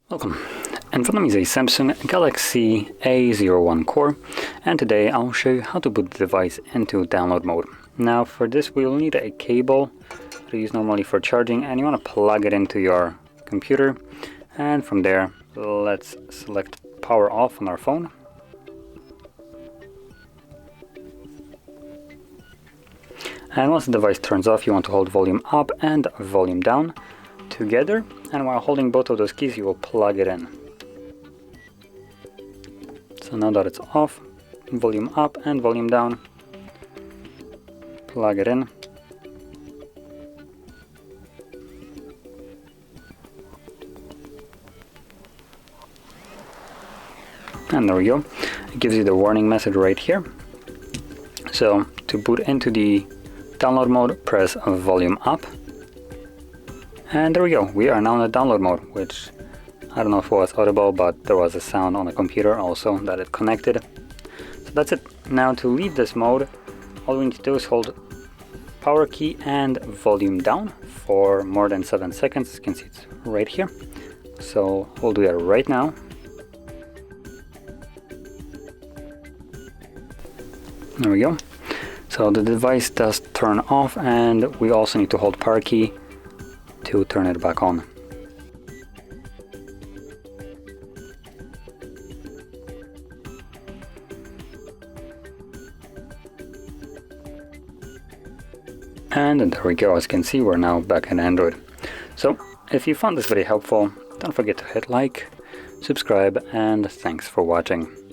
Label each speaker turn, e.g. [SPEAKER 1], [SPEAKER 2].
[SPEAKER 1] Welcome. In front of me is a Samsung Galaxy A01 Core, and today I'll show you how to boot the device into download mode. Now for this we'll need a cable that you use normally for charging, and you want to plug it into your computer, and from there let's select power off on our phone. And once the device turns off, you want to hold volume up and volume down together, and while holding both of those keys you will plug it in. So now that it's off, volume up and volume down, plug it in. And there we go. It gives you the warning message right here. So to boot into the download mode, press volume up. And there we go, we are now in the download mode, which I don't know if it was audible, but there was a sound on the computer also that it connected. So that's it. Now to leave this mode, all we need to do is hold power key and volume down for more than 7 seconds. You can see it's right here. So we'll do that right now. There we go. So the device does turn off, and we also need to hold power key to turn it back on. And there we go, as you can see we're now back in Android. So if you found this video helpful, don't forget to hit like, subscribe, and thanks for watching.